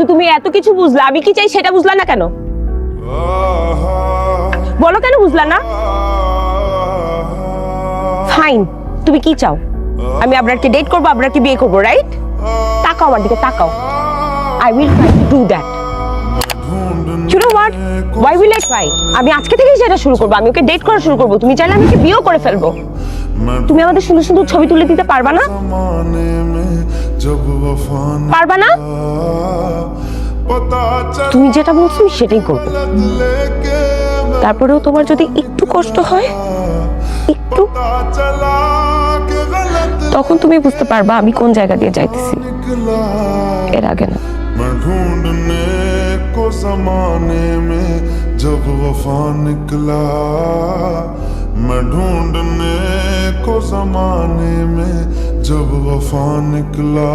তুমি এত কিছু বুঝলা, আমি কি চাই সেটা বুঝলা না কেন? বলো কেন বুঝলা না? ফাইন, তুমি কি চাও? আমি আবরারকে ডেট করবো, আবরারকে বিয়ে করবো, রাইট? তাকাও আমার দিকে, তাকাও। I will try to do that. You know what? Why will I try? আমি আজকে থেকেই সেটা শুরু করবো, আমি ওকে ডেট করা শুরু করবো। তুমি চাইলে আমি ওকে বিয়েও করে ফেলবো। তুমি আমাদের সুন্দর সুন্দর ছবি তুলে দিতে পারবা না? পারবা না? তুমি যেটা বলছো সেটাই করবো। তারপরেও তোমার যদি একটু কষ্ট হয়, একটু, তখন তুমি বুঝতে পারবা আমি কোন জায়গা দিয়ে যাইতেছি, এর আগে না। ज़माने में जब वफा निकला, मैं ढूंढने को ज़माने में जब वफा निकला।